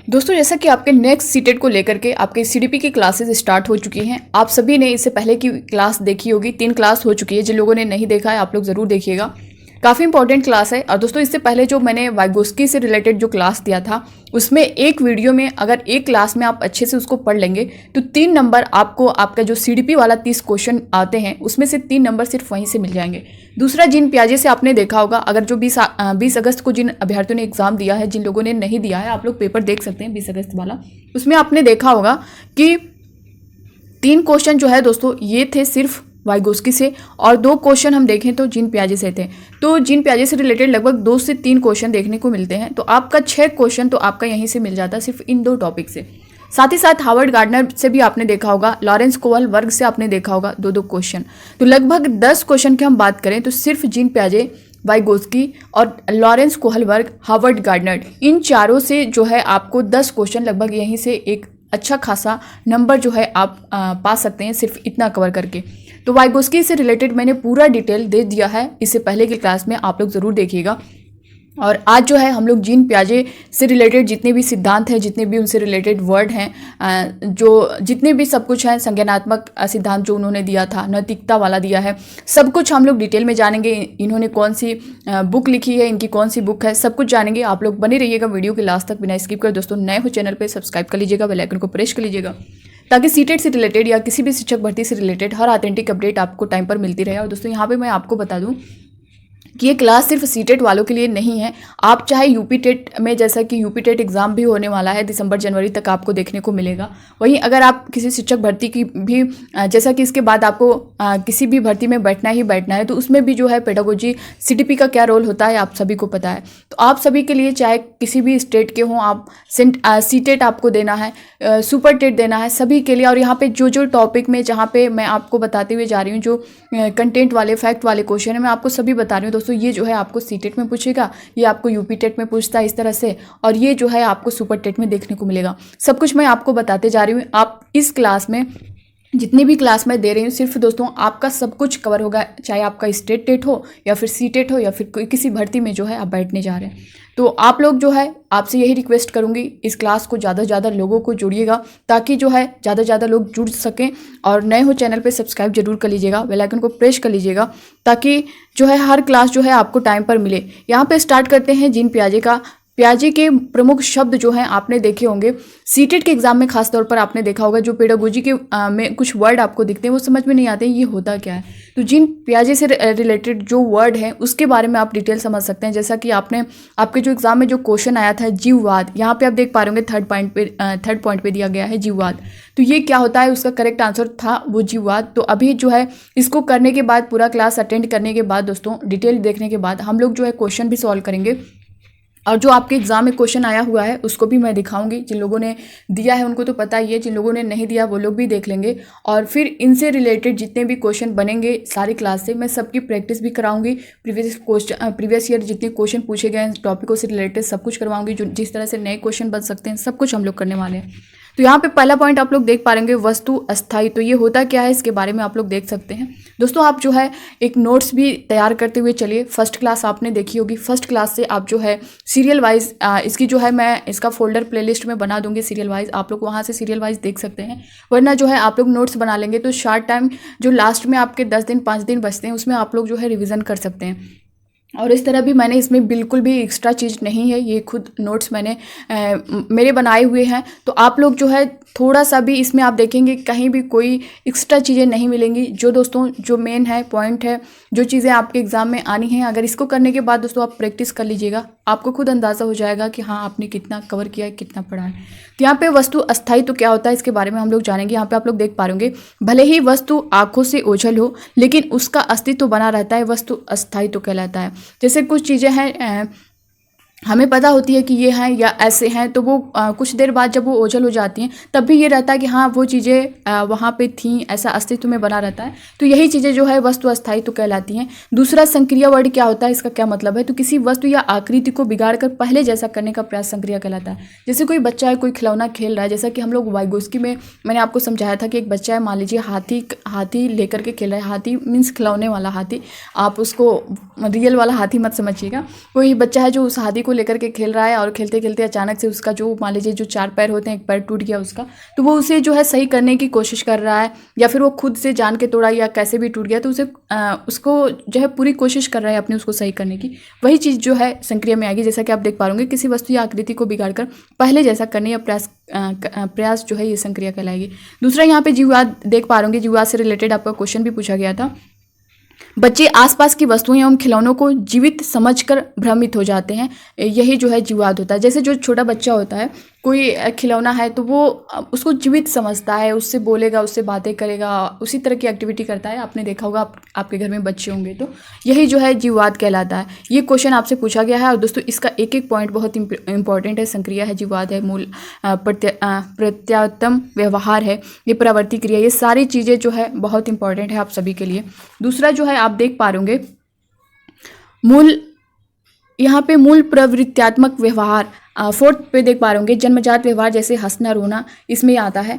दोस्तों जैसा कि आपके नेक्स्ट सीटेट को लेकर के आपके सीडीपी की क्लासेस स्टार्ट हो चुकी हैं। आप सभी ने इससे पहले की क्लास देखी होगी, 3 क्लास हो चुकी है। जिन लोगों ने नहीं देखा है आप लोग ज़रूर देखिएगा, काफ़ी इंपॉर्टेंट क्लास है। और दोस्तों इससे पहले जो मैंने वाइगोस्की से रिलेटेड जो क्लास दिया था उसमें एक वीडियो में अगर एक क्लास में आप अच्छे से उसको पढ़ लेंगे तो 3 नंबर आपको आपका जो सीडीपी वाला 30 क्वेश्चन आते हैं उसमें से 3 नंबर सिर्फ वहीं से मिल जाएंगे। दूसरा, जीन पियाजे से आपने देखा होगा, अगर जो 20 अगस्त को जिन अभ्यर्थियों ने एग्जाम दिया है, जिन लोगों ने नहीं दिया है आप लोग पेपर देख सकते हैं 20 अगस्त वाला, उसमें आपने देखा होगा कि 3 क्वेश्चन जो है दोस्तों ये थे सिर्फ वाइगोस्की से और 2 क्वेश्चन हम देखें तो जीन पियाजे से थे। तो जीन पियाजे से रिलेटेड लगभग 2 से 3 क्वेश्चन देखने को मिलते हैं। तो आपका 6 क्वेश्चन तो आपका यहीं से मिल जाता है सिर्फ इन 2 टॉपिक से। साथ ही साथ हार्वर्ड गार्डनर से भी आपने देखा होगा, लॉरेंस कोहल वर्ग से आपने देखा होगा 2-2 क्वेश्चन। तो लगभग 10 क्वेश्चन की हम बात करें तो सिर्फ जीन पियाजे, वाइगोस्की और लॉरेंस कोहल वर्ग, हार्वर्ड गार्डनर, इन चारों से जो है आपको 10 क्वेश्चन लगभग यहीं से एक अच्छा खासा नंबर जो है आप पा सकते हैं सिर्फ इतना कवर करके। तो वाइगोस्की से रिलेटेड मैंने पूरा डिटेल दे दिया है इससे पहले की क्लास में, आप लोग ज़रूर देखिएगा। और आज जो है हम लोग जीन पियाजे से रिलेटेड जितने भी सिद्धांत हैं, जितने भी उनसे रिलेटेड वर्ड हैं, जो जितने भी सब कुछ है, संज्ञानात्मक सिद्धांत जो उन्होंने दिया था, नैतिकता वाला दिया है, सब कुछ हम लोग डिटेल में जानेंगे। इन्होंने कौन सी बुक लिखी है, इनकी कौन सी बुक है, सब कुछ जानेंगे। आप लोग बने रहिएगा वीडियो के लास्ट तक बिना स्किप कर। दोस्तों नए हो चैनल पर सब्सक्राइब कर लीजिएगा, बेल आइकन को प्रेस कर लीजिएगा ताकि सीटेट से रिलेटेड या किसी भी शिक्षक भर्ती से रिलेटेड हर ऑथेंटिक अपडेट आपको टाइम पर मिलती रहे। और दोस्तों यहाँ पे मैं आपको बता दूं कि ये क्लास सिर्फ सीटेट वालों के लिए नहीं है। आप चाहे यूपी टेट में, जैसा कि यूपी टेट एग्ज़ाम भी होने वाला है दिसंबर जनवरी तक आपको देखने को मिलेगा, वहीं अगर आप किसी शिक्षक भर्ती की भी, जैसा कि इसके बाद आपको किसी भी भर्ती में बैठना ही बैठना है, तो उसमें भी जो है पेडागोजी सीटीपी का क्या रोल होता है आप सभी को पता है। तो आप सभी के लिए, चाहे किसी भी स्टेट के हों आप, सीटेट आपको देना है, सुपर टेट देना है, सभी के लिए। और यहाँ पे जो टॉपिक में जहाँ पे मैं आपको बताते हुए जा रही हूँ, जो कंटेंट वाले फैक्ट वाले क्वेश्चन है, मैं आपको सभी बता रही हूँ दोस्तों। ये जो है आपको सीटेट में पूछेगा, ये आपको यूपी टेट में पूछता है इस तरह से, और ये जो है आपको सुपर टेट में देखने को मिलेगा। सब कुछ मैं आपको बताते जा रही हूँ। आप इस क्लास में, जितनी भी क्लास मैं दे रही हूँ, सिर्फ दोस्तों आपका सब कुछ कवर होगा, चाहे आपका स्टेट टेट हो या फिर सी टेट हो या फिर किसी भर्ती में जो है आप बैठने जा रहे हैं। तो आप लोग जो है, आपसे यही रिक्वेस्ट करूँगी, इस क्लास को ज़्यादा से ज़्यादा लोगों को जोड़िएगा ताकि जो है ज़्यादा से ज़्यादा लोग जुड़ सकें। और नए हो चैनल पे सब्सक्राइब जरूर कर लीजिएगा, बेल आइकन को प्रेस कर लीजिएगा ताकि जो है हर क्लास जो है आपको टाइम पर मिले। यहाँ पे स्टार्ट करते हैं जीन पियाजे का। पियाजे के प्रमुख शब्द जो हैं आपने देखे होंगे, सीटेट के एग्जाम में खास तौर पर आपने देखा होगा, जो पेडागोजी के में कुछ वर्ड आपको दिखते हैं वो समझ में नहीं आते हैं ये होता क्या है। तो जीन पियाजे से रिलेटेड जो वर्ड है उसके बारे में आप डिटेल समझ सकते हैं। जैसा कि आपके जो एग्जाम में जो क्वेश्चन आया था जीववाद, यहाँ पे आप देख पा रहे होंगे थर्ड पॉइंट पे दिया गया है जीववाद। तो ये क्या होता है, उसका करेक्ट आंसर था वो जीववाद। तो अभी जो है इसको करने के बाद, पूरा क्लास अटेंड करने के बाद दोस्तों, डिटेल देखने के बाद हम लोग जो है क्वेश्चन भी सॉल्व करेंगे। और जो आपके एग्जाम में क्वेश्चन आया हुआ है उसको भी मैं दिखाऊंगी। जिन लोगों ने दिया है उनको तो पता ही है, जिन लोगों ने नहीं दिया वो लोग भी देख लेंगे। और फिर इनसे रिलेटेड जितने भी क्वेश्चन बनेंगे सारी क्लास से, मैं सबकी प्रैक्टिस भी कराऊंगी। प्रीवियस ईयर जितने क्वेश्चन पूछे गए हैं टॉपिकों से रिलेटेड सब कुछ करवाऊंगी। जो जिस तरह से नए क्वेश्चन बन सकते हैं सब कुछ हम लोग करने वाले हैं। तो यहाँ पे पहला पॉइंट आप लोग देख पा रहे हैं, वस्तु अस्थाई। तो ये होता क्या है इसके बारे में आप लोग देख सकते हैं। दोस्तों आप जो है एक नोट्स भी तैयार करते हुए चलिए। फर्स्ट क्लास आपने देखी होगी, फर्स्ट क्लास से आप जो है सीरियल वाइज, इसकी जो है मैं इसका फोल्डर प्लेलिस्ट में बना दूंगी सीरियल वाइज, आप लोग वहाँ से सीरियल वाइज देख सकते हैं। वरना जो है आप लोग नोट्स बना लेंगे तो शार्ट टाइम जो लास्ट में आपके 10 दिन 5 दिन बचते हैं उसमें आप लोग जो है रिविज़न कर सकते हैं। और इस तरह भी मैंने इसमें बिल्कुल भी एक्स्ट्रा चीज़ नहीं है, ये खुद नोट्स मैंने मेरे बनाए हुए हैं। तो आप लोग जो है थोड़ा सा भी इसमें आप देखेंगे कहीं भी कोई एक्स्ट्रा चीज़ें नहीं मिलेंगी। जो दोस्तों जो मेन है, पॉइंट है, जो चीज़ें आपके एग्ज़ाम में आनी हैं, अगर इसको करने के बाद दोस्तों आप प्रैक्टिस कर लीजिएगा, आपको खुद अंदाज़ा हो जाएगा कि हाँ आपने कितना कवर किया है, कितना पढ़ा है। तो यहाँ पे वस्तु अस्थाई तो क्या होता है इसके बारे में हम लोग जानेंगे। यहाँ पे आप लोग देख पा रहे होंगे, भले ही वस्तु आँखों से ओझल हो लेकिन उसका अस्तित्व बना रहता है, वस्तु अस्थाई तो कहलाता है। जैसे कुछ चीज़ें हैं हमें पता होती है कि ये हैं या ऐसे हैं, तो वो कुछ देर बाद जब वो ओझल हो जाती हैं तब भी ये रहता है कि हाँ वो चीज़ें वहाँ पे थीं, ऐसा अस्तित्व में बना रहता है। तो यही चीज़ें जो है वस्तु अस्थायी तो कहलाती हैं। दूसरा, संक्रिया वर्ड क्या होता है, इसका क्या मतलब है, तो किसी वस्तु या आकृति को बिगाड़ कर पहले जैसा करने का प्रयास संक्रिया कहलाता है। जैसे कोई बच्चा है, कोई खिलौना खेल रहा है, जैसा कि हम लोग वाइगोस्की में मैंने आपको समझाया था कि एक बच्चा है, मान लीजिए हाथी लेकर के खेल रहा है। हाथी मीन्स खिलौने वाला हाथी, आप उसको रियल वाला हाथी मत समझिएगा। कोई बच्चा है जो उस हाथी को लेकर के खेल रहा है और खेलते खेलते अचानक से उसका जो मान लीजिए जो 4 पैर होते हैं, एक पैर टूट गया उसका, तो वो उसे जो है सही करने की कोशिश कर रहा है, या फिर वो खुद से जान के तोड़ा या कैसे भी टूट गया तो उसे उसको जो है पूरी कोशिश कर रहा है अपनी उसको सही करने की। वही चीज़ जो है संक्रिया में आएगी। जैसा कि आप देख पा रहे किसी वस्तु या आकृति को बिगाड़कर पहले जैसा करने या प्रयास जो है ये संक्रिया कहलाएगी। दूसरा यहाँ पे जीववाद देख पा रहे, जीववाद से रिलेटेड आपका क्वेश्चन भी पूछा गया था। बच्चे आसपास की वस्तुएं एवं खिलौनों को जीवित समझकर भ्रमित हो जाते हैं, यही जो है जीववाद होता है। जैसे जो छोटा बच्चा होता है, कोई खिलौना है तो वो उसको जीवित समझता है, उससे बोलेगा, उससे बातें करेगा, उसी तरह की एक्टिविटी करता है। आपने देखा होगा, आपके घर में बच्चे होंगे तो यही जो है जीववाद कहलाता है। ये क्वेश्चन आपसे पूछा गया है और दोस्तों इसका एक एक पॉइंट बहुत इंपॉर्टेंट है। संक्रिया है, जीववाद है, मूल प्रत्यात्म व्यवहार है, ये परावर्ती क्रिया, ये सारी चीज़ें जो है बहुत इंपॉर्टेंट है आप सभी के लिए। दूसरा जो है आप देख पा रहे मूल, यहाँ पे मूल प्रवृत्त्यात्मक व्यवहार, फोर्थ पे देख पा रहे होंगे जन्मजात व्यवहार, जैसे हंसना रोना, इसमें आता है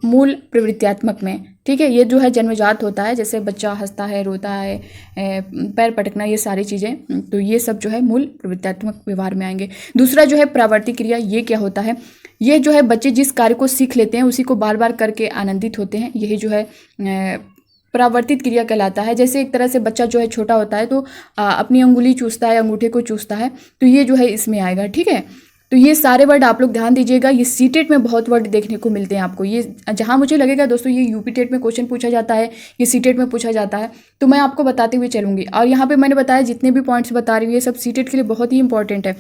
मूल प्रवृत्त्यात्मक में। ठीक है, ये जो है जन्मजात होता है, जैसे बच्चा हंसता है, रोता है, पैर पटकना, ये सारी चीज़ें, तो ये सब जो है मूल प्रवृत्त्यात्मक व्यवहार में आएंगे। दूसरा जो है प्रावर्ती क्रिया, ये क्या होता है? ये जो है बच्चे जिस कार्य को सीख लेते हैं उसी को बार बार करके आनंदित होते हैं, यही जो है परावर्तित क्रिया कहलाता है। जैसे एक तरह से बच्चा जो है छोटा होता है तो अपनी अंगुली चूसता है, अंगूठे को चूसता है, तो ये जो है इसमें आएगा। ठीक है, तो ये सारे वर्ड आप लोग ध्यान दीजिएगा, ये सीटेट में बहुत वर्ड देखने को मिलते हैं आपको। ये जहाँ मुझे लगेगा दोस्तों ये यूपी टेट में क्वेश्चन पूछा जाता है, ये सीटेट में पूछा जाता है, तो मैं आपको बताते हुए चलूँगी। और यहाँ पे मैंने बताया जितने भी पॉइंट्स बता रही हूँ ये सब सीटेट के लिए बहुत ही इंपॉर्टेंट है।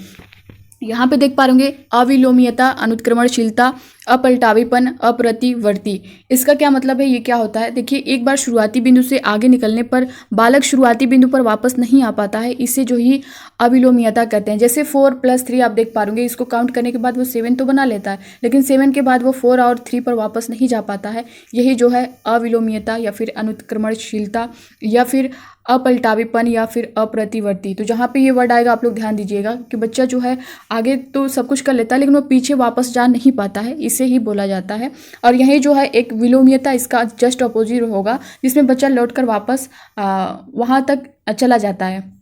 यहाँ पे देख पा रहे होंगे अविलोमीयता, अनुत्क्रमणशीलता, अपलटावीपन, अप्रतिवर्ती, इसका क्या मतलब है? ये क्या होता है? देखिए, एक बार शुरुआती बिंदु से आगे निकलने पर बालक शुरुआती बिंदु पर वापस नहीं आ पाता है, इसे जो ही अविलोमीयता कहते हैं। जैसे 4 + 3 आप देख पा रहे, इसको काउंट करने के बाद वो 7 तो बना लेता है, लेकिन 7 के बाद वो 4 और 3 पर वापस नहीं जा पाता है, यही जो है अविलोमीयता या फिर अनुत्क्रमणशीलता या फिर अपलटावीपन या फिर अप्रतिवर्ती। तो जहाँ पे ये वर्ड आएगा आप लोग ध्यान दीजिएगा कि बच्चा जो है आगे तो सब कुछ कर लेता है लेकिन वो पीछे वापस जा नहीं पाता है, इसे ही बोला जाता है। और यही जो है एक विलोमीयता, इसका जस्ट अपोजिट होगा, जिसमें बच्चा लौटकर वापस वहाँ तक चला जाता है।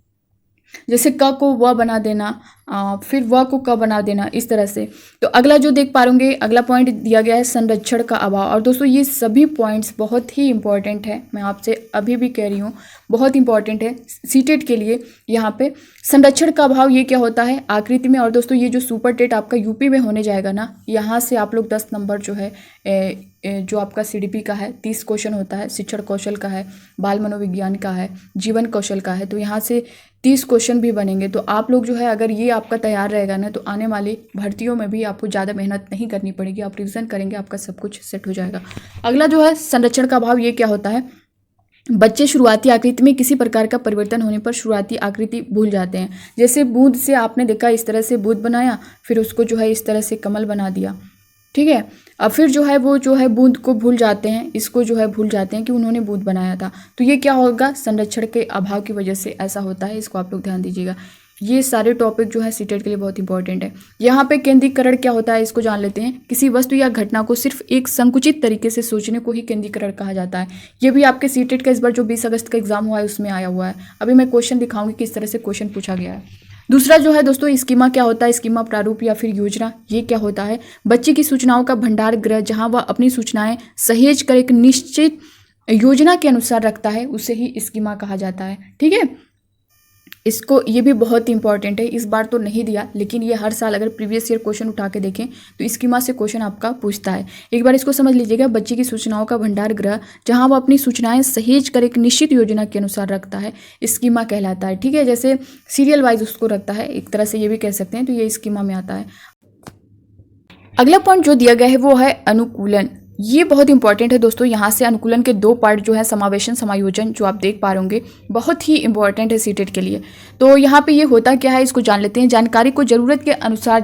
जैसे क को व बना देना, फिर व को क बना देना, इस तरह से। तो अगला जो देख पा रहे, अगला पॉइंट दिया गया है संरक्षण का अभाव। और दोस्तों ये सभी पॉइंट्स बहुत ही इंपॉर्टेंट है, मैं आपसे अभी भी कह रही हूँ बहुत इंपॉर्टेंट है सीटेट के लिए। यहाँ पे संरक्षण का अभाव ये क्या होता है? आकृति में। और दोस्तों ये जो सुपर टेट आपका यूपी में होने जाएगा ना, यहाँ से आप लोग 10 नंबर जो है जो आपका सीडीपी का है 30 क्वेश्चन होता है, शिक्षण कौशल का है, बाल मनोविज्ञान का है, जीवन कौशल का है, तो यहाँ से 30 क्वेश्चन भी बनेंगे। तो आप लोग जो है अगर ये आपका तैयार रहेगा ना, तो आने वाली भर्तियों में भी आपको ज़्यादा मेहनत नहीं करनी पड़ेगी, आप रिविजन करेंगे, आपका सब कुछ सेट हो जाएगा। अगला जो है संरक्षण का अभाव, ये क्या होता है? बच्चे शुरुआती आकृति में किसी प्रकार का परिवर्तन होने पर शुरुआती आकृति भूल जाते हैं। जैसे बूंद से आपने देखा इस तरह से बूंद बनाया, फिर उसको जो है इस तरह से कमल बना दिया, ठीक है। अब फिर जो है वो जो है बूंद को भूल जाते हैं, इसको जो है भूल जाते हैं कि उन्होंने बूंद बनाया था। तो ये क्या होगा? संरक्षण के अभाव की वजह से ऐसा होता है, इसको आप लोग ध्यान दीजिएगा। ये सारे टॉपिक जो है सीटेट के लिए बहुत इंपॉर्टेंट है। यहाँ पे केंद्रीकरण क्या होता है, इसको जान लेते हैं। किसी वस्तु या घटना को सिर्फ एक संकुचित तरीके से सोचने को ही केंद्रीकरण कहा जाता है। ये भी आपके सीटेट का इस बार जो 20 अगस्त का एग्जाम हुआ है उसमें आया हुआ है। अभी मैं क्वेश्चन दिखाऊंगी किस तरह से क्वेश्चन पूछा गया है। दूसरा जो है दोस्तों स्कीमा क्या होता है? स्कीमा प्रारूप या फिर योजना, ये क्या होता है? बच्चे की सूचनाओं का भंडार गृह, जहां वह अपनी सूचनाएं सहेज कर एक निश्चित योजना के अनुसार रखता है, उसे ही स्कीमा कहा जाता है। ठीक है, इसको ये भी बहुत इंपॉर्टेंट है। इस बार तो नहीं दिया, लेकिन ये हर साल अगर प्रीवियस ईयर क्वेश्चन उठा के देखें तो स्कीमा से क्वेश्चन आपका पूछता है। एक बार इसको समझ लीजिएगा, बच्चे की सूचनाओं का भंडार गृह, जहां वो अपनी सूचनाएं सहेज कर एक निश्चित योजना के अनुसार रखता है, स्कीमा कहलाता है। ठीक है, जैसे सीरियल वाइज उसको रखता है, एक तरह से ये भी कह सकते हैं, तो ये स्कीमा में आता है। अगला पॉइंट जो दिया गया है वो है अनुकूलन। ये बहुत इंपॉर्टेंट है दोस्तों। यहाँ से अनुकूलन के 2 पार्ट जो है समावेशन समायोजन, जो आप देख पा रहे होंगे, बहुत ही इंपॉर्टेंट है सीटेट के लिए। तो यहाँ पे ये होता क्या है, इसको जान लेते हैं। जानकारी को जरूरत के अनुसार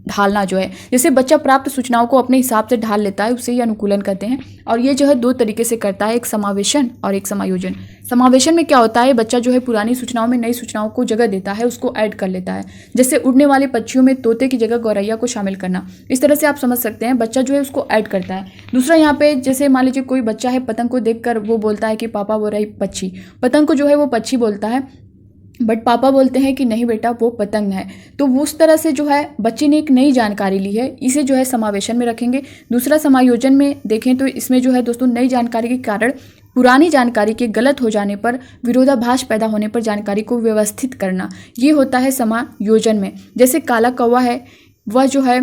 ढालना जो है, जैसे बच्चा प्राप्त सूचनाओं को अपने हिसाब से ढाल लेता है, उसे ही अनुकूलन कहते हैं। और ये जो है 2 तरीके से करता है, एक समावेशन और एक समायोजन। समावेशन में क्या होता है, बच्चा जो है पुरानी सूचनाओं में नई सूचनाओं को जगह देता है, उसको ऐड कर लेता है। जैसे उड़ने वाले पक्षियों में तोते की जगह गौरैया को शामिल करना, इस तरह से आप समझ सकते हैं, बच्चा जो है उसको ऐड करता है। दूसरा यहाँ पे जैसे मान लीजिए कोई बच्चा है, पतंग को देखकर वो बोलता है कि पापा वो रही पक्षी, पतंग को जो है वो पक्षी बोलता है, बट पापा बोलते हैं कि नहीं बेटा वो पतंग है। तो वो उस तरह से जो है बच्चे ने एक नई जानकारी ली है, इसे जो है समावेशन में रखेंगे। दूसरा समायोजन में देखें तो इसमें जो है दोस्तों नई जानकारी के कारण पुरानी जानकारी के गलत हो जाने पर, विरोधाभास पैदा होने पर जानकारी को व्यवस्थित करना, ये होता है समायोजन में। जैसे काला कौवा है वह जो है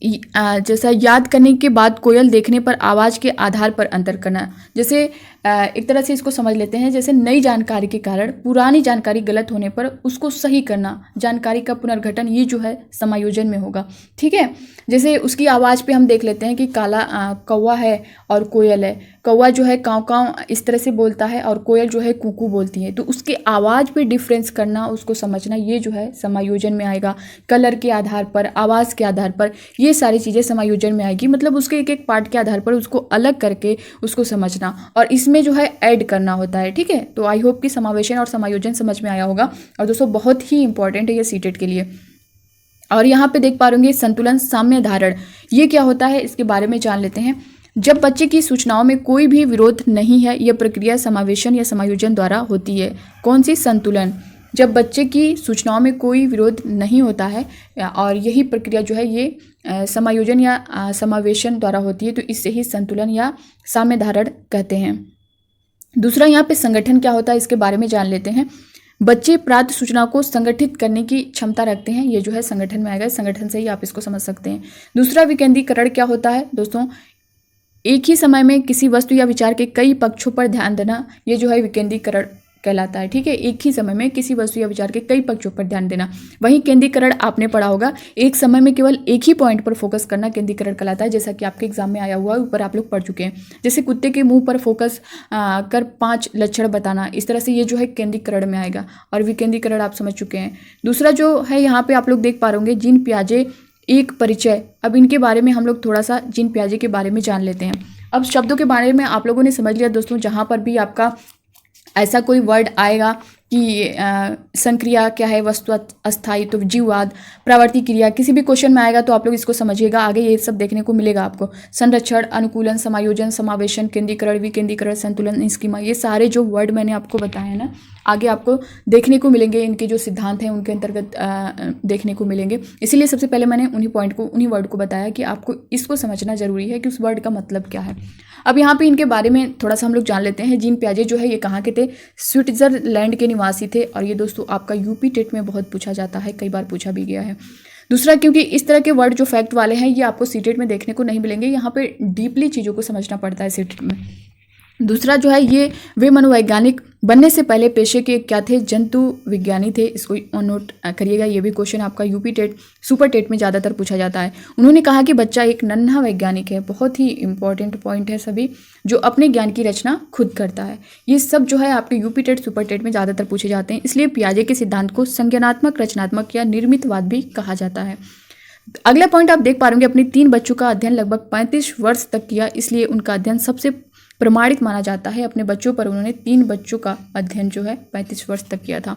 जैसा याद करने के बाद कोयल देखने पर आवाज़ के आधार पर अंतर करना। जैसे एक तरह से इसको समझ लेते हैं, जैसे नई जानकारी के कारण पुरानी जानकारी गलत होने पर उसको सही करना, जानकारी का पुनर्गठन, ये जो है समायोजन में होगा। ठीक है, जैसे उसकी आवाज़ पे हम देख लेते हैं कि काला कौवा है और कोयल है। कौवा जो है काँव काँव इस तरह से बोलता है और कोयल जो है कूकू बोलती है, तो उसके आवाज़ पे डिफरेंस करना, उसको समझना, ये जो है समायोजन में आएगा। कलर के आधार पर, आवाज़ के आधार पर, ये सारी चीज़ें समायोजन में आएगी। मतलब उसके एक एक पार्ट के आधार पर उसको अलग करके उसको समझना और इसमें जो है ऐड करना होता है। ठीक है, तो आई होप कि समावेशन और समायोजन समझ में आया होगा। और दोस्तों बहुत ही इंपॉर्टेंट है ये सीटेट के लिए। और यहाँ पे देख पा रहे होंगे संतुलन साम्य धारण, ये क्या होता है इसके बारे में जान लेते हैं। जब बच्चे की सूचनाओं में कोई भी विरोध नहीं है, यह प्रक्रिया समावेशन या समायोजन द्वारा होती है। कौन सी? संतुलन। जब बच्चे की सूचनाओं में कोई विरोध नहीं होता है और यही प्रक्रिया जो है ये समायोजन या समावेशन द्वारा होती है, तो इससे ही संतुलन या साम्य धारण कहते हैं। दूसरा यहाँ पे संगठन क्या होता है इसके बारे में जान लेते हैं। बच्चे प्राप्त सूचना को संगठित करने की क्षमता रखते हैं, ये जो है संगठन में आएगा। संगठन से ही आप इसको समझ सकते हैं। दूसरा विकेंद्रीकरण क्या होता है दोस्तों? एक ही समय में किसी वस्तु या विचार के कई पक्षों पर ध्यान देना, ये जो है विकेंद्रीकरण कहलाता है। ठीक है, एक ही समय में किसी वस्तु या विचार के कई पक्षों पर ध्यान देना। वहीं केंद्रीकरण आपने पढ़ा होगा, एक समय में केवल एक ही पॉइंट पर फोकस करना केंद्रीकरण कहलाता है, जैसा कि आपके एग्जाम में आया हुआ है, ऊपर आप लोग पढ़ चुके हैं। जैसे कुत्ते के मुंह पर फोकस कर 5 लक्षण बताना, इस तरह से ये जो है केंद्रीकरण में आएगा और विकेंद्रीकरण आप समझ चुके हैं। दूसरा जो है यहाँ पे आप लोग देख पा रहे होंगे जीन पियाजे एक परिचय। अब इनके बारे में हम लोग थोड़ा सा जीन पियाजे के बारे में जान लेते हैं। अब शब्दों के बारे में आप लोगों ने समझ लिया दोस्तों। जहाँ पर भी आपका ऐसा कोई वर्ड आएगा कि संक्रिया क्या है, वस्तु अस्थायी, तो जीववाद, प्रवृत्ति क्रिया, किसी भी क्वेश्चन में आएगा तो आप लोग इसको समझिएगा। आगे ये सब देखने को मिलेगा आपको। संरक्षण, अनुकूलन, समायोजन, समावेशन, केंद्रीकरण, विकेंद्रीकरण, संतुलन, स्कीमा, ये सारे जो वर्ड मैंने आपको बताए हैं ना, आगे आपको देखने को मिलेंगे। इनके जो सिद्धांत हैं उनके अंतर्गत देखने को मिलेंगे। इसीलिए सबसे पहले मैंने उन्हीं पॉइंट को, उन्हीं वर्ड को बताया कि आपको इसको समझना जरूरी है कि उस वर्ड का मतलब क्या है। अब यहाँ पे इनके बारे में थोड़ा सा हम लोग जान लेते हैं। जीन पियाजे जो है ये कहाँ के थे? स्विट्जरलैंड के निवासी थे और ये दोस्तों आपका यूपी टेट में बहुत पूछा जाता है, कई बार पूछा भी गया है। दूसरा, क्योंकि इस तरह के वर्ड जो फैक्ट वाले हैं ये आपको सीटेट में देखने को नहीं मिलेंगे, यहाँ पे डीपली चीज़ों को समझना पड़ता है सीटेट में। दूसरा जो है ये वे मनोवैज्ञानिक बनने से पहले पेशे के क्या थे? जंतु विज्ञानी थे। इसको नोट करिएगा, ये भी क्वेश्चन आपका यूपी टेट, सुपर टेट में ज़्यादातर पूछा जाता है। उन्होंने कहा कि बच्चा एक नन्हा वैज्ञानिक है। बहुत ही इंपॉर्टेंट पॉइंट है सभी, जो अपने ज्ञान की रचना खुद करता है। ये सब जो है आपके यूपी टेट, सुपर टेट में ज़्यादातर पूछे जाते हैं। इसलिए पियाजे के सिद्धांत को संज्ञानात्मक, रचनात्मक या निर्मितवाद भी कहा जाता है। अगला पॉइंट आप देख पा रहे होंगे, अपने 3 बच्चों का अध्ययन लगभग 35 वर्ष तक किया, इसलिए उनका अध्ययन सबसे प्रमाणित माना जाता है। अपने बच्चों पर उन्होंने 3 बच्चों का अध्ययन जो है 35 वर्ष तक किया था।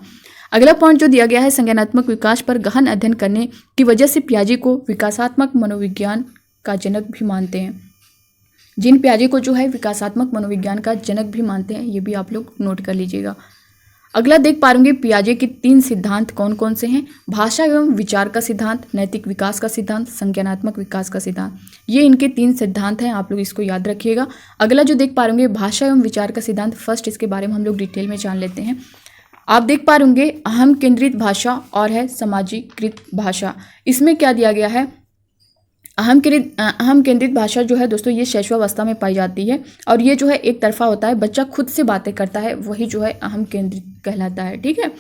अगला पॉइंट जो दिया गया है, संज्ञानात्मक विकास पर गहन अध्ययन करने की वजह से पियाजे को विकासात्मक मनोविज्ञान का जनक भी मानते हैं। जीन पियाजे को जो है विकासात्मक मनोविज्ञान का जनक भी मानते हैं, ये भी आप लोग नोट कर लीजिएगा। अगला देख पा रहे पियाजे के 3 सिद्धांत कौन कौन से हैं? भाषा एवं विचार का सिद्धांत, नैतिक विकास का सिद्धांत, संज्ञानात्मक विकास का सिद्धांत। ये इनके 3 सिद्धांत हैं, आप लोग इसको याद रखिएगा। अगला जो देख पा रहे भाषा एवं विचार का सिद्धांत, फर्स्ट इसके बारे में हम लोग डिटेल में जान लेते हैं। आप देख पा रहे होंगे अहम केंद्रित भाषा और है समाजीकृत भाषा। इसमें क्या दिया गया है? अहम केंद्रित भाषा जो है दोस्तों ये शैशवावस्था में पाई जाती है और ये जो है एक तरफा होता है, बच्चा खुद से बातें करता है, वही जो है अहम केंद्रित कहलाता है। ठीक है।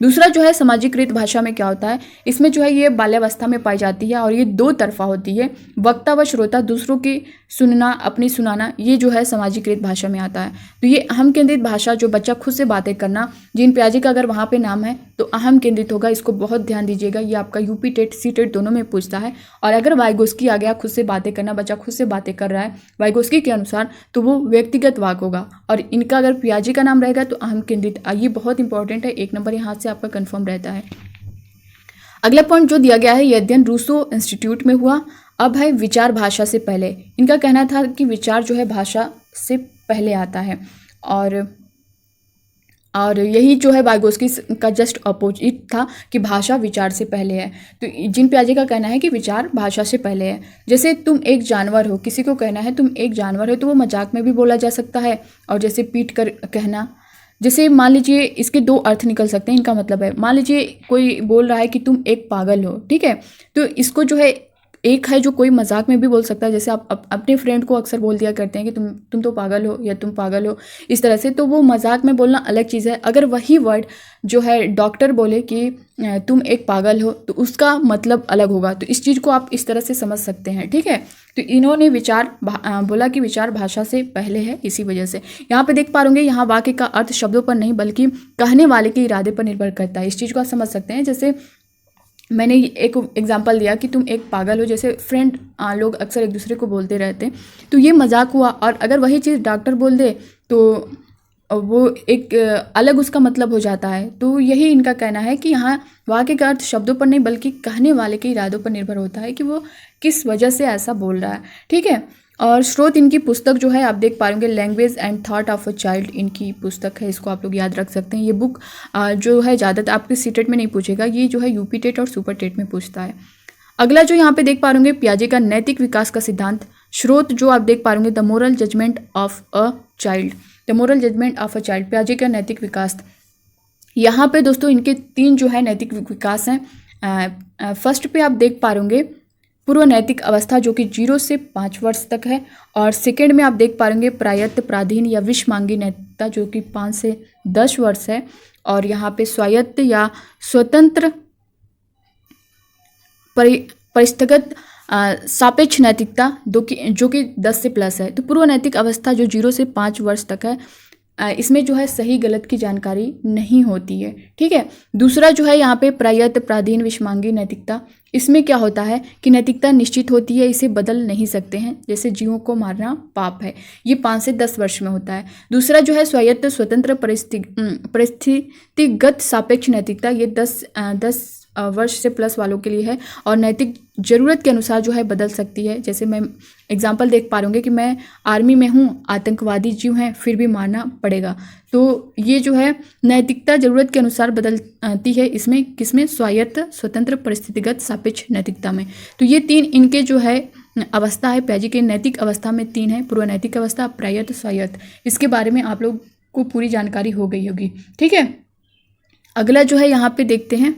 दूसरा जो है समाजीकृत भाषा में क्या होता है? इसमें जो है ये बाल्यावस्था में पाई जाती है और ये 2 तरफा होती है। वक्ता व श्रोता, दूसरों की सुनना, अपनी सुनाना, ये जो है समाजीकृत भाषा में आता है। तो ये अहम केंद्रित भाषा, जो बच्चा खुद से बातें करना, जीन पियाजे का अगर वहाँ पे नाम है तो अहम केंद्रित होगा। इसको बहुत ध्यान दीजिएगा, ये आपका यूपी टेट, सी टेट दोनों में पूछता है। और अगर वाइगोस्की आ गया, खुद से बातें करना, बच्चा खुद से बातें कर रहा है वाइगोस्की के अनुसार, तो वो व्यक्तिगत वाक होगा। और इनका अगर पियाजे का नाम रहेगा तो अहम केंद्रित। ये बहुत इंपॉर्टेंट है, 1 नंबर यहाँ से आपका कन्फर्म रहता है। अगला पॉइंट जो दिया गया है, ये अध्ययन रूसो इंस्टीट्यूट में हुआ। अब है विचार भाषा से पहले। इनका कहना था कि विचार जो है भाषा से पहले आता है। और और यही जो है वाइगोस्की का जस्ट अपोजिट था कि भाषा विचार से पहले है। तो जीन पियाजे का कहना है कि विचार भाषा से पहले है। जैसे तुम एक जानवर हो, किसी को कहना है तुम एक जानवर हो, तो वो मजाक में भी बोला जा सकता है। और जैसे पीट कर कहना, जैसे मान लीजिए इसके दो अर्थ निकल सकते हैं। इनका मतलब है, मान लीजिए कोई बोल रहा है कि तुम एक पागल हो, ठीक है, तो इसको जो है एक है जो कोई मजाक में भी बोल सकता है। जैसे आप अपने फ्रेंड को अक्सर बोल दिया करते हैं कि तुम तो पागल हो या तुम पागल हो, इस तरह से। तो वो मजाक में बोलना अलग चीज़ है। अगर वही वर्ड जो है डॉक्टर बोले कि तुम एक पागल हो, तो उसका मतलब अलग होगा। तो इस चीज़ को आप इस तरह से समझ सकते हैं, ठीक है। तो इन्होंने विचार बोला कि विचार भाषा से पहले है, इसी वजह से। यहाँ पे देख पा रहे होंगे, यहाँ वाक्य का अर्थ शब्दों पर नहीं बल्कि कहने वाले के इरादे पर निर्भर करता है। इस चीज़ को आप समझ सकते हैं। जैसे मैंने एक एग्जांपल दिया कि तुम एक पागल हो, जैसे फ्रेंड लोग अक्सर एक दूसरे को बोलते रहते हैं, तो ये मजाक हुआ। और अगर वही चीज़ डॉक्टर बोल दे तो वो एक अलग उसका मतलब हो जाता है। तो यही इनका कहना है कि यहाँ वाक्य का अर्थ शब्दों पर नहीं बल्कि कहने वाले के इरादों पर निर्भर होता है कि वो किस वजह से ऐसा बोल रहा है, ठीक है। और स्रोत इनकी पुस्तक जो है आप देख पाएंगे, language and thought of a child इनकी पुस्तक है। इसको आप लोग याद रख सकते हैं। ये बुक जो है ज़्यादातर आपके सीटेट में नहीं पूछेगा, ये जो है यूपी टेट और सुपर टेट में पूछता है। अगला जो यहाँ पे देख पा रहे पियाजे का नैतिक विकास का सिद्धांत। स्रोत जो आप देख पा रहे the moral judgment of a child, the moral judgment of a child, पियाजे का नैतिक विकास। यहाँ पे दोस्तों इनके 3 जो है नैतिक विकास हैं। फर्स्ट पे आप देख पा रहे पूर्व नैतिक अवस्था जो कि 0 से 5 वर्ष तक है। और सेकेंड में आप देख पा रहे प्रायत्त प्राधीन या विश्वमांगी नैतिकता जो कि 5 से 10 वर्ष है। और यहाँ पे स्वायत्त या स्वतंत्र परिस्थगत सापेक्ष नैतिकता जो कि 10 से प्लस है। तो पूर्व नैतिक अवस्था जो 0 से 5 वर्ष तक है, इसमें जो है सही गलत की जानकारी नहीं होती है, ठीक है। दूसरा जो है यहाँ पे प्रायत्त प्राधीन विषमांगी नैतिकता, इसमें क्या होता है कि नैतिकता निश्चित होती है, इसे बदल नहीं सकते हैं। जैसे जीवों को मारना पाप है, ये 5 से 10 वर्ष में होता है। दूसरा जो है स्वायत्त स्वतंत्र परिस्थितिगत सापेक्ष नैतिकता, ये 10 वर्ष से प्लस वालों के लिए है और नैतिक ज़रूरत के अनुसार जो है बदल सकती है। जैसे मैं एग्जांपल देख पा रही कि मैं आर्मी में हूँ, आतंकवादी जीव हैं, फिर भी मारना पड़ेगा। तो ये जो है नैतिकता ज़रूरत के अनुसार बदलती है। इसमें किसमें? स्वायत्त स्वतंत्र परिस्थितिगत सापेक्ष नैतिकता में। तो ये 3 इनके जो है अवस्था है पियाजे के नैतिक अवस्था में 3 है, पूर्व नैतिक अवस्था, प्रायत्त, स्वायत्त। इसके बारे में आप लोग को पूरी जानकारी हो गई होगी, ठीक है। अगला जो है यहाँ पे देखते हैं,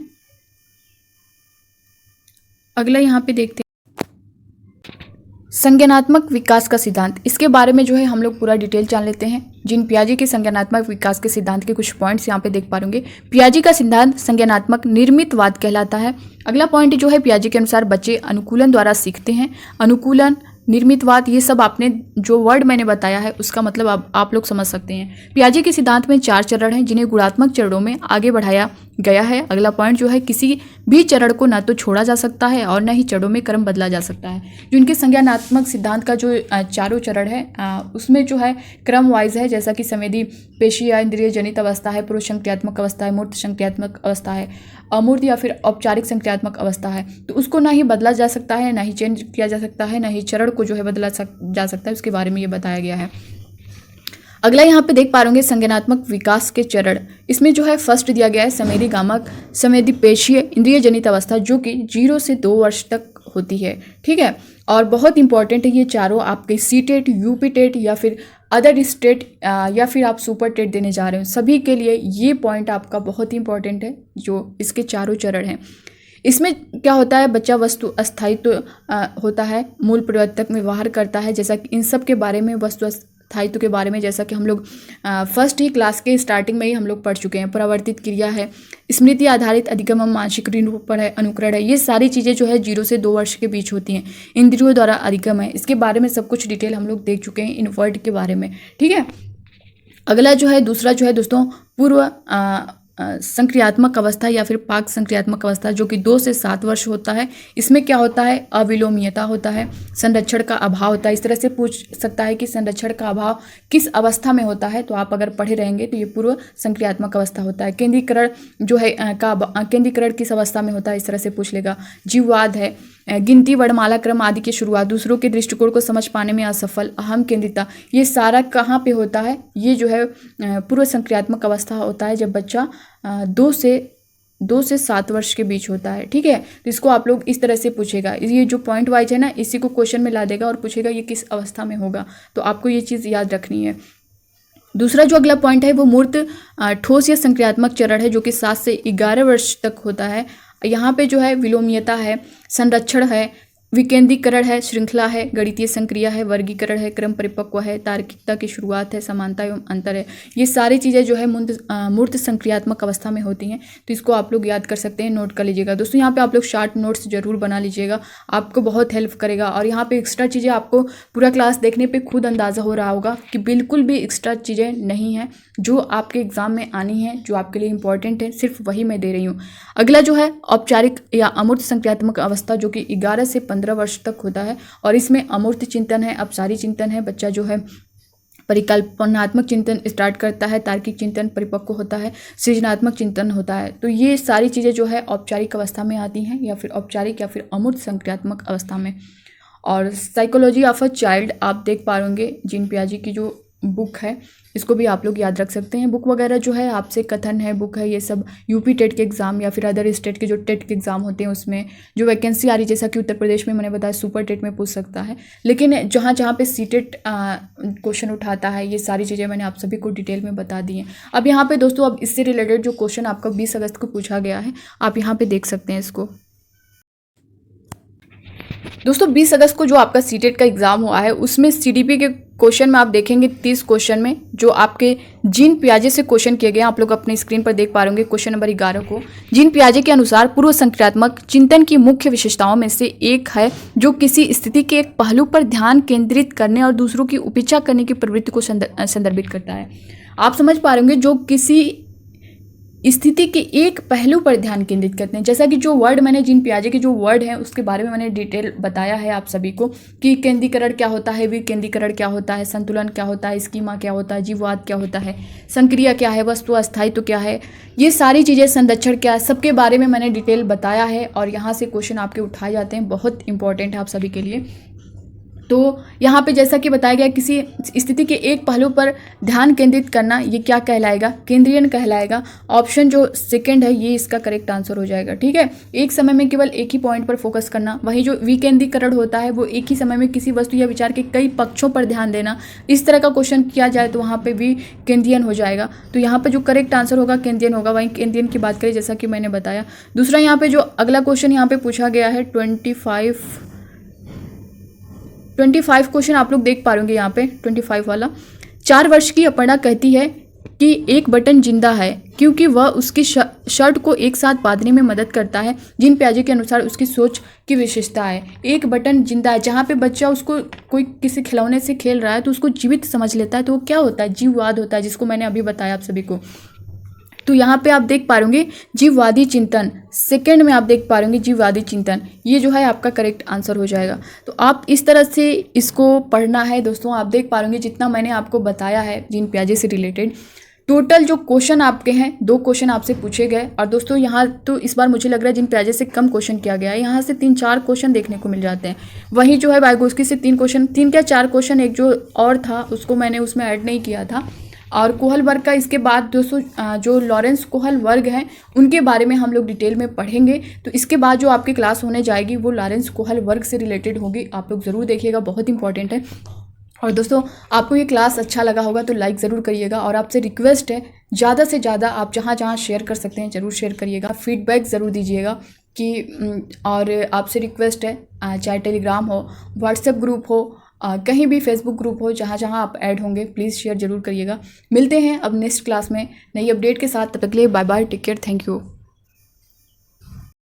संज्ञानात्मक विकास का सिद्धांत। इसके बारे में जो है हम लोग पूरा डिटेल जान लेते हैं। जीन पियाजे के संज्ञानात्मक विकास के सिद्धांत के कुछ पॉइंट्स यहाँ पे देख पा रहे होंगे। पियाजे का सिद्धांत संज्ञानात्मक निर्मितवाद कहलाता है। अगला पॉइंट जो है पियाजे के अनुसार बच्चे अनुकूलन द्वारा सीखते हैं। अनुकूलन, निर्मितवाद, ये सब आपने जो वर्ड मैंने बताया है उसका मतलब आप लोग समझ सकते हैं। पियाजे के सिद्धांत में 4 चरण हैं जिन्हें गुणात्मक चरणों में आगे बढ़ाया गया है। अगला पॉइंट जो है किसी भी चरण को ना तो छोड़ा जा सकता है और न ही चरणों में क्रम बदला जा सकता है। जो इनके संज्ञानात्मक सिद्धांत का जो 4 चरण है उसमें जो है क्रम वाइज है, जैसा कि संवेदी पेशी या इंद्रिय जनित अवस्था है, पूर्व संक्रियात्मक अवस्था है, मूर्त संक्रियात्मक अवस्था है, अमूर्त या फिर औपचारिक संक्रियात्मक अवस्था है। तो उसको ना ही बदला जा सकता है, ना ही चेंज किया जा सकता है, ना ही चरण को जो है बदला जा सकता है। उसके बारे में ये बताया गया है। अगला यहाँ पे देख पा रहे संज्ञानात्मक विकास के चरण। इसमें जो है फर्स्ट दिया गया है संवेदी गामक संवेदी पेशीय इंद्रिय जनित अवस्था जो कि 0 से 2 वर्ष तक होती है, ठीक है। और बहुत इंपॉर्टेंट है ये चारों आपके सी टेट, यूपी टेट या फिर अदर स्टेट या फिर आप सुपर टेट देने जा रहे हो, सभी के लिए ये पॉइंट आपका बहुत इंपॉर्टेंट है। जो इसके चारों चरण हैं, इसमें क्या होता है, बच्चा वस्तु अस्थायित्व होता है, मूल परिवर्तक में व्यवहार करता है। जैसा कि इन सब के बारे में, वस्तु अस्थायित्व के बारे में जैसा कि हम लोग फर्स्ट ही क्लास के स्टार्टिंग में ही हम लोग पढ़ चुके हैं। परावर्तित क्रिया है, स्मृति आधारित अधिगम, मानसिक निरूपण है, अनुकरण है। ये सारी चीज़ें जो है 0 से 2 वर्ष के बीच होती हैं। इंद्रियों द्वारा अधिगम है, इसके बारे में सब कुछ डिटेल हम लोग देख चुके हैं इन वर्ड के बारे में, ठीक है। अगला जो है दूसरा जो है दोस्तों पूर्व संक्रियात्मक अवस्था या फिर पाक संक्रियात्मक अवस्था जो कि 2 से 7 वर्ष होता है। इसमें क्या होता है, अविलोमीयता होता है, संरक्षण का अभाव होता है। इस तरह से पूछ सकता है कि संरक्षण का अभाव किस अवस्था में होता है, तो आप अगर पढ़े रहेंगे तो ये पूर्व संक्रियात्मक अवस्था होता है। केंद्रीकरण जो है केंद्रीकरण किस अवस्था में होता है, इस तरह से पूछ लेगा। जीववाद है, गिनती, वर्णमाला क्रम आदि की शुरुआत, दूसरों के दृष्टिकोण को समझ पाने में असफल, अहम केंद्रिता, ये सारा कहाँ पे होता है, ये जो है पूर्व संक्रियात्मक अवस्था होता है जब बच्चा 2 से 7 वर्ष के बीच होता है। ठीक है, तो इसको आप लोग इस तरह से पूछेगा। ये जो पॉइंट वाइज है ना, इसी को क्वेश्चन में ला देगा और पूछेगा ये किस अवस्था में होगा, तो आपको ये चीज़ याद रखनी है। दूसरा जो अगला पॉइंट है वो मूर्त ठोस या संक्रियात्मक चरण है जो कि 7 से 11 वर्ष तक होता है। यहाँ पे जो है विलोमीयता है, संरक्षण है, विकेंद्रीकरण है, श्रृंखला है, गणितीय संक्रिया है, वर्गीकरण है, क्रम परिपक्व है, तार्किकता की शुरुआत है, समानता एवं अंतर है। ये सारी चीज़ें जो है मूर्त संक्रियात्मक अवस्था में होती हैं, तो इसको आप लोग याद कर सकते हैं, नोट कर लीजिएगा। दोस्तों यहाँ पे आप लोग शार्ट नोट्स जरूर बना लीजिएगा, आपको बहुत हेल्प करेगा। और यहाँ पे एक्स्ट्रा चीज़ें आपको पूरा क्लास देखने पर खुद अंदाज़ा हो रहा होगा कि बिल्कुल भी एक्स्ट्रा चीज़ें नहीं हैं, जो आपके एग्जाम में आनी है, जो आपके लिए इंपॉर्टेंट है, सिर्फ वही मैं दे रही हूँ। अगला जो है औपचारिक या अमूर्त संक्रियात्मक अवस्था जो कि 11 से 15 वर्ष तक होता है, और इसमें अमूर्त चिंतन है, अपसारी चिंतन है, बच्चा जो है परिकल्पनात्मक चिंतन स्टार्ट करता है, तार्किक चिंतन परिपक्व होता है, सृजनात्मक चिंतन होता है। तो ये सारी चीज़ें जो है औपचारिक अवस्था में आती हैं, या फिर औपचारिक या फिर अमूर्त संक्रियात्मक अवस्था में। और साइकोलॉजी ऑफ अ चाइल्ड आप देख पा होंगे, जीन पियाजे की जो बुक है, इसको भी आप लोग याद रख सकते हैं। बुक वगैरह जो है आपसे कथन है, बुक है, ये सब यूपी टेट के एग्ज़ाम या फिर अदर स्टेट के जो टेट के एग्ज़ाम होते हैं उसमें जो वैकेंसी आ रही है, जैसा कि उत्तर प्रदेश में मैंने बताया सुपर टेट में पूछ सकता है, लेकिन जहाँ जहाँ पे सी टेट क्वेश्चन उठाता है, ये सारी चीज़ें मैंने आप सभी को डिटेल में बता दी हैं। अब यहाँ पे दोस्तों, अब इससे रिलेटेड जो क्वेश्चन आपका 20 अगस्त को पूछा गया है, आप यहाँ पे देख सकते हैं इसको। दोस्तों 20 अगस्त को जो आपका सीटेट का एग्ज़ाम हुआ है, उसमें सीडीपी के क्वेश्चन में आप देखेंगे 30 क्वेश्चन में जो आपके जीन पियाजे से क्वेश्चन किए गए हैं, आप लोग अपने स्क्रीन पर देख पा रहे होंगे। क्वेश्चन नंबर 11 को जीन पियाजे के अनुसार पूर्व संक्रियात्मक चिंतन की मुख्य विशेषताओं में से एक है जो किसी स्थिति के एक पहलू पर ध्यान केंद्रित करने और दूसरों की उपेक्षा करने की प्रवृत्ति को संदर्भित करता है। आप समझ पा रहे होंगे, जो किसी स्थिति के एक पहलू पर ध्यान केंद्रित करते हैं। जैसा कि जो वर्ड मैंने जीन पियाजे के जो वर्ड हैं उसके बारे में मैंने डिटेल बताया है आप सभी को कि केंद्रीकरण क्या होता है, विकेंद्रीकरण क्या होता है, संतुलन क्या होता है, स्कीमा क्या होता है, जीववाद क्या होता है, संक्रिया क्या है, वस्तु अस्थायित्व क्या है, ये सारी चीज़ें, संरक्षण क्या है, सबके बारे में मैंने डिटेल बताया है। और यहाँ से क्वेश्चन आपके उठाए जाते हैं, बहुत इंपॉर्टेंट है आप सभी के लिए। तो यहाँ पे जैसा कि बताया गया, किसी स्थिति के एक पहलू पर ध्यान केंद्रित करना, ये क्या कहलाएगा, केंद्रीयन कहलाएगा। ऑप्शन जो सेकंड है ये इसका करेक्ट आंसर हो जाएगा। ठीक है, एक समय में केवल एक ही पॉइंट पर फोकस करना। वही जो विकेंद्रीकरण होता है वो एक ही समय में किसी वस्तु या विचार के कई पक्षों पर ध्यान देना। इस तरह का क्वेश्चन किया जाए तो वहाँ पर भी केंद्रीयन हो जाएगा। तो यहाँ पर जो करेक्ट आंसर होगा केंद्रीयन होगा। वहीं केंद्रीयन की बात करें जैसा कि मैंने बताया। दूसरा यहाँ पे जो अगला क्वेश्चन यहाँ पे पूछा गया है 25 क्वेश्चन आप लोग देख पा रहे होंगे यहाँ पे 25 वाला। 4 वर्ष की अपर्णा कहती है कि एक बटन जिंदा है क्योंकि वह उसकी शर्ट को एक साथ बांधने में मदद करता है। जीन पियाजे के अनुसार उसकी सोच की विशेषता है। एक बटन जिंदा है, जहाँ पे बच्चा उसको कोई किसी खिलौने से खेल रहा है तो उसको जीवित समझ लेता है, तो वो क्या होता है, जीववाद होता है, जिसको मैंने अभी बताया आप सभी को। तो यहाँ पे आप देख पा रहे जीववादी चिंतन, सेकंड में आप देख पा रहे जीववादी चिंतन, ये जो है आपका करेक्ट आंसर हो जाएगा। तो आप इस तरह से इसको पढ़ना है दोस्तों। आप देख पा रहे जितना मैंने आपको बताया है जीन पियाजे से रिलेटेड। टोटल जो क्वेश्चन आपके हैं 2 क्वेश्चन आपसे पूछे गए। और दोस्तों यहाँ तो इस बार मुझे लग रहा है जीन पियाजे से कम क्वेश्चन किया गया है। यहाँ से 3-4 क्वेश्चन देखने को मिल जाते हैं। वहीं जो है वाइगोस्की से 3 क्वेश्चन, 3 क्या 4 क्वेश्चन, एक जो और था उसको मैंने उसमें ऐड नहीं किया था। और कोहल वर्ग का इसके बाद दोस्तों जो लॉरेंस कोहल वर्ग हैं उनके बारे में हम लोग डिटेल में पढ़ेंगे। तो इसके बाद जो आपकी क्लास होने जाएगी वो लॉरेंस कोहल वर्ग से रिलेटेड होगी। आप लोग ज़रूर देखिएगा, बहुत इंपॉर्टेंट है। और दोस्तों आपको ये क्लास अच्छा लगा होगा तो लाइक ज़रूर करिएगा। और आपसे रिक्वेस्ट है ज़्यादा से ज़्यादा आप जहाँ जहाँ शेयर कर सकते हैं ज़रूर शेयर करिएगा, फीडबैक ज़रूर दीजिएगा कि और आपसे रिक्वेस्ट है चाहे टेलीग्राम हो, व्हाट्सएप ग्रुप हो, कहीं भी फेसबुक ग्रुप हो, जहाँ जहाँ आप ऐड होंगे प्लीज़ शेयर ज़रूर करिएगा। मिलते हैं अब नेक्स्ट क्लास में नई अपडेट के साथ। तब तक के लिए bye bye, take care, thank you.